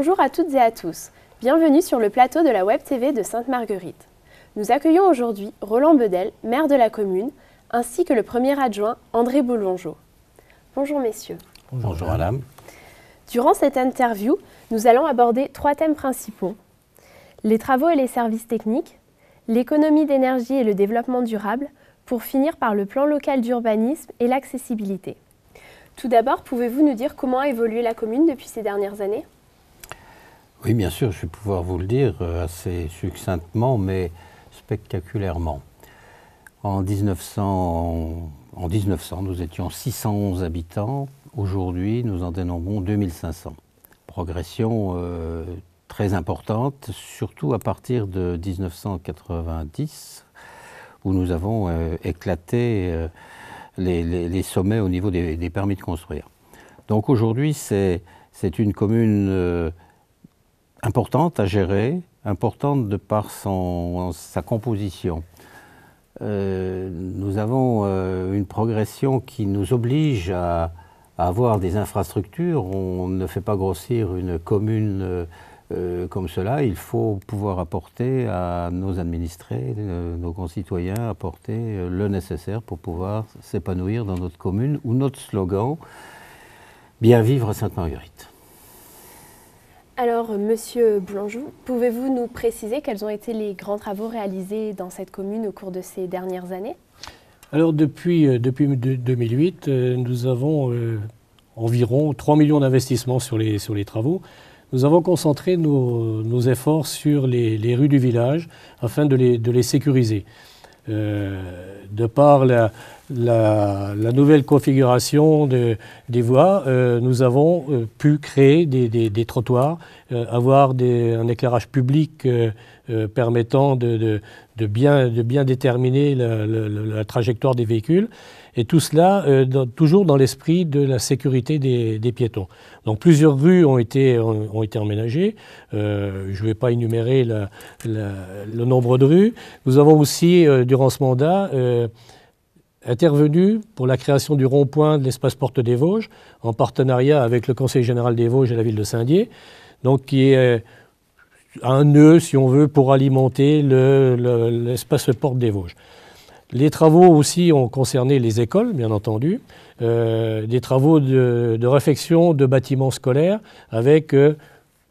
Bonjour à toutes et à tous, bienvenue sur le plateau de la Web TV de Sainte-Marguerite. Nous accueillons aujourd'hui Roland Bedel, maire de la commune, ainsi que le premier adjoint André Boulongeau. Bonjour messieurs. Bonjour madame. Durant cette interview, nous allons aborder 3 thèmes principaux. Les travaux et les services techniques, l'économie d'énergie et le développement durable, pour finir par le plan local d'urbanisme et l'accessibilité. Tout d'abord, pouvez-vous nous dire comment a évolué la commune depuis ces dernières années ? Oui, bien sûr, je vais pouvoir vous le dire assez succinctement, mais spectaculairement. En 1900, nous étions 611 habitants. Aujourd'hui, nous en dénombrons 2500. Progression très importante, surtout à partir de 1990, où nous avons éclaté les sommets au niveau des permis de construire. Donc aujourd'hui, c'est une commune importante à gérer, importante de par sa composition. Nous avons une progression qui nous oblige à avoir des infrastructures. On ne fait pas grossir une commune comme cela. Il faut pouvoir apporter à nos administrés, nos concitoyens, apporter le nécessaire pour pouvoir s'épanouir dans notre commune, ou notre slogan « Bien vivre à Sainte-Marguerite ». Alors, Monsieur Boulongeau, pouvez-vous nous préciser quels ont été les grands travaux réalisés dans cette commune au cours de ces dernières années ? Alors, depuis 2008, nous avons environ 3 millions d'investissements sur les travaux. Nous avons concentré nos efforts sur les rues du village afin de les sécuriser. De par la nouvelle configuration des voies, nous avons pu créer des trottoirs, avoir un éclairage public permettant de bien déterminer la trajectoire des véhicules. Et tout cela toujours dans l'esprit de la sécurité des piétons. Donc plusieurs rues ont été emménagées. Je ne vais pas énumérer le nombre de rues. Nous avons aussi, durant ce mandat, intervenu pour la création du rond-point de l'espace Porte des Vosges, en partenariat avec le Conseil général des Vosges et la ville de Saint-Dié, donc qui est un nœud, si on veut, pour alimenter l'espace Porte des Vosges. Les travaux aussi ont concerné les écoles, bien entendu, des travaux de réfection de bâtiments scolaires avec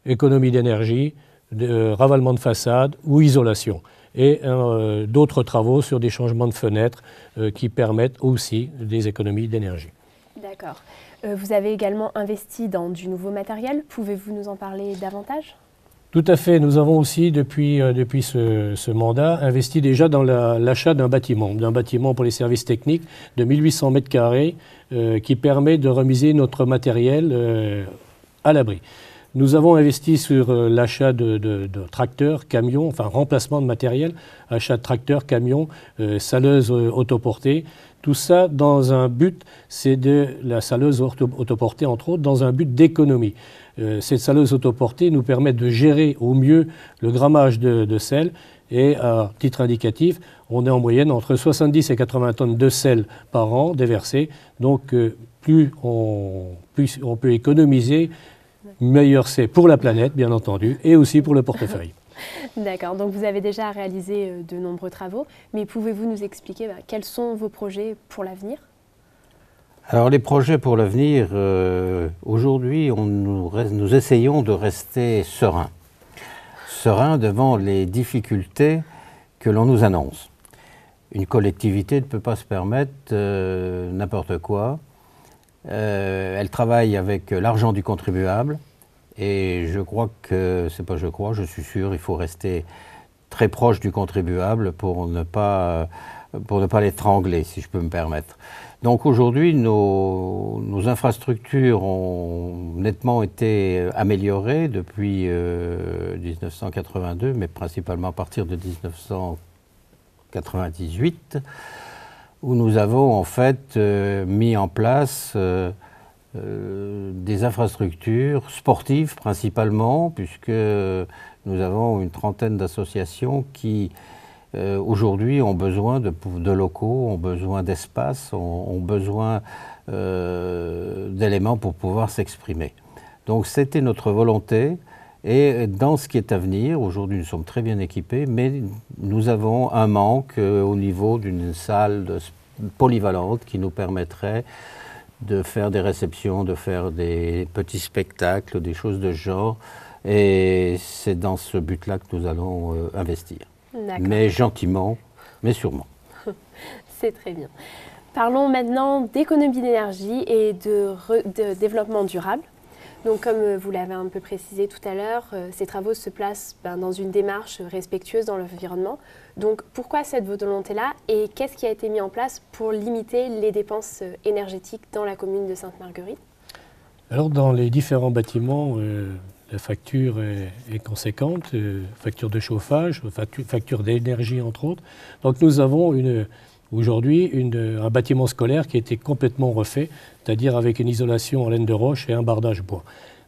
économie d'énergie, ravalement de façade ou isolation. Et d'autres travaux sur des changements de fenêtres qui permettent aussi des économies d'énergie. D'accord. Vous avez également investi dans du nouveau matériel. Pouvez-vous nous en parler davantage ? Tout à fait. Nous avons aussi, depuis ce mandat, investi déjà dans l'achat d'un bâtiment pour les services techniques de 1800 mètres carrés qui permet de remiser notre matériel à l'abri. Nous avons investi sur l'achat de tracteurs, camions, enfin remplacement de matériel, achat de tracteurs, camions, saleuses autoportées. Tout ça dans un but, c'est de la saleuse autoportée, entre autres, dans un but d'économie. Cette saleuse autoportée nous permet de gérer au mieux le grammage de sel et à titre indicatif, on est en moyenne entre 70 et 80 tonnes de sel par an déversées. Donc plus on peut économiser, meilleur c'est pour la planète, bien entendu, et aussi pour le portefeuille. D'accord, donc vous avez déjà réalisé de nombreux travaux, mais pouvez-vous nous expliquer quels sont vos projets pour l'avenir ? Alors les projets pour l'avenir, aujourd'hui, nous essayons de rester sereins devant les difficultés que l'on nous annonce. Une collectivité ne peut pas se permettre n'importe quoi. Elle travaille avec l'argent du contribuable et je crois que, je suis sûr, il faut rester très proche du contribuable pour ne pas l'étrangler, si je peux me permettre. Donc aujourd'hui, nos infrastructures ont nettement été améliorées depuis 1982, mais principalement à partir de 1998, où nous avons en fait mis en place des infrastructures sportives principalement, puisque nous avons une trentaine d'associations qui aujourd'hui ont besoin de locaux, ont besoin d'espace, ont besoin d'éléments pour pouvoir s'exprimer. Donc c'était notre volonté Et dans ce qui est à venir, aujourd'hui nous sommes très bien équipés, mais nous avons un manque au niveau d'une salle polyvalente qui nous permettrait de faire des réceptions, de faire des petits spectacles, des choses de ce genre. Et c'est dans ce but-là que nous allons investir. Mais gentiment, mais sûrement. C'est très bien. Parlons maintenant d'économie d'énergie et de développement durable. Donc, comme vous l'avez un peu précisé tout à l'heure, ces travaux se placent dans une démarche respectueuse dans l'environnement. Donc, pourquoi cette volonté-là et qu'est-ce qui a été mis en place pour limiter les dépenses énergétiques dans la commune de Sainte-Marguerite? Alors, dans les différents bâtiments, la facture est conséquente, facture de chauffage, facture d'énergie entre autres. Donc, nous avons aujourd'hui un bâtiment scolaire qui a été complètement refait, c'est-à-dire avec une isolation en laine de roche et un bardage bois.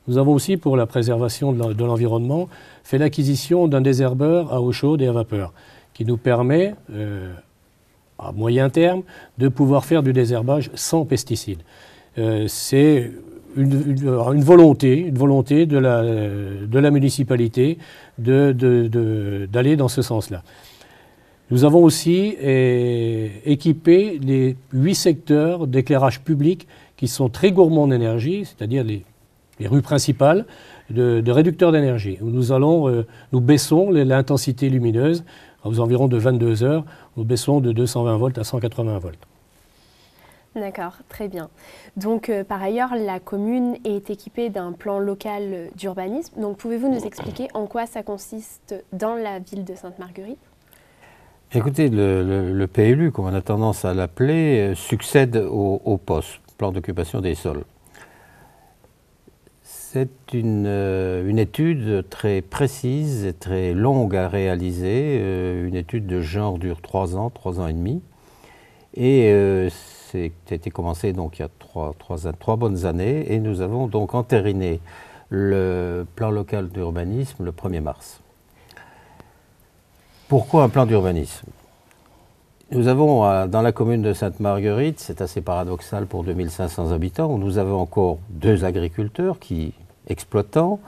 Nous avons aussi, pour la préservation de l'environnement, fait l'acquisition d'un désherbeur à eau chaude et à vapeur, qui nous permet, à moyen terme, de pouvoir faire du désherbage sans pesticides. C'est une volonté de la municipalité d'aller dans ce sens-là. Nous avons aussi équipé les 8 secteurs d'éclairage public qui sont très gourmands en énergie, c'est-à-dire les rues principales de réducteurs d'énergie. Nous baissons l'intensité lumineuse aux environs de 22 heures. Nous baissons de 220 volts à 180 volts. D'accord, très bien. Donc, par ailleurs, la commune est équipée d'un plan local d'urbanisme. Donc, pouvez-vous nous expliquer en quoi ça consiste dans la ville de Sainte-Marguerite ? Écoutez, le PLU, comme on a tendance à l'appeler, succède au POS, plan d'occupation des sols. C'est une étude très précise et très longue à réaliser. Une étude de genre dure 3 ans et demi. Et ça a été commencé donc il y a trois bonnes années. Et nous avons donc entériné le plan local d'urbanisme le 1er mars. Pourquoi un plan d'urbanisme? Nous avons dans la commune de Sainte-Marguerite, c'est assez paradoxal pour 2500 habitants, où nous avons encore 2 agriculteurs exploitants.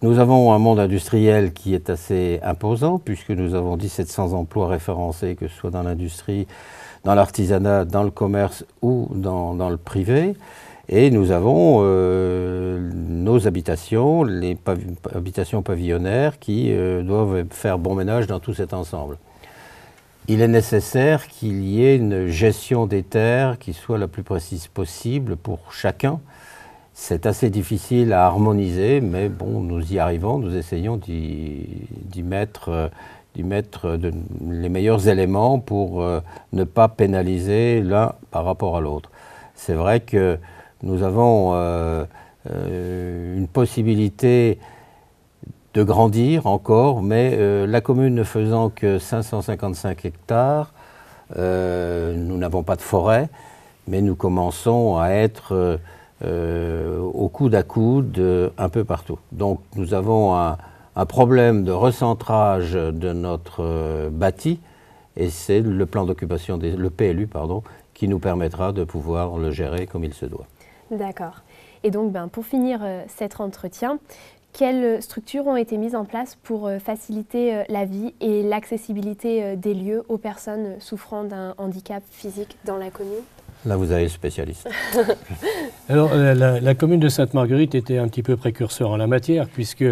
Nous avons un monde industriel qui est assez imposant, puisque nous avons 1700 emplois référencés, que ce soit dans l'industrie, dans l'artisanat, dans le commerce ou dans le privé. Et nous avons nos habitations, les habitations pavillonnaires qui doivent faire bon ménage dans tout cet ensemble. Il est nécessaire qu'il y ait une gestion des terres qui soit la plus précise possible pour chacun. C'est assez difficile à harmoniser, mais bon, nous y arrivons, nous essayons d'y mettre les meilleurs éléments pour ne pas pénaliser l'un par rapport à l'autre. C'est vrai que nous avons une possibilité de grandir encore, mais la commune ne faisant que 555 hectares, nous n'avons pas de forêt, mais nous commençons à être au coude à coude un peu partout. Donc nous avons un problème de recentrage de notre bâti, et c'est le plan d'occupation, le PLU, pardon, qui nous permettra de pouvoir le gérer comme il se doit. D'accord. Et donc, pour finir cet entretien, quelles structures ont été mises en place pour faciliter la vie et l'accessibilité des lieux aux personnes souffrant d'un handicap physique dans la commune? Là, vous avez le spécialiste. Alors, la commune de Sainte-Marguerite était un petit peu précurseur en la matière, puisque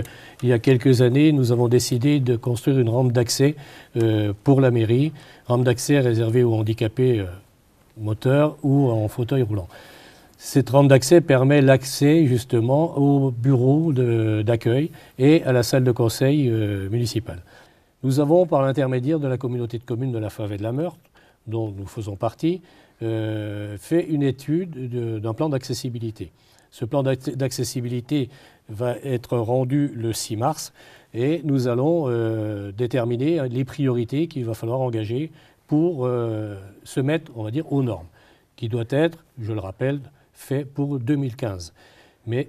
il y a quelques années, nous avons décidé de construire une rampe d'accès pour la mairie, rampe d'accès réservée aux handicapés moteurs ou en fauteuil roulant. Cette rampe d'accès permet l'accès justement au bureau d'accueil et à la salle de conseil municipale. Nous avons, par l'intermédiaire de la communauté de communes de la Fave et de la Meurthe, dont nous faisons partie, fait une étude d'un plan d'accessibilité. Ce plan d'accessibilité va être rendu le 6 mars et nous allons déterminer les priorités qu'il va falloir engager pour se mettre, on va dire, aux normes, qui doit être, je le rappelle, fait pour 2015. Mais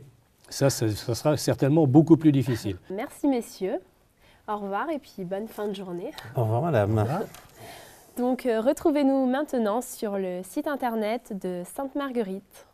ça sera certainement beaucoup plus difficile. Merci messieurs, au revoir et puis bonne fin de journée. Au revoir madame. Donc retrouvez-nous maintenant sur le site internet de Sainte-Marguerite.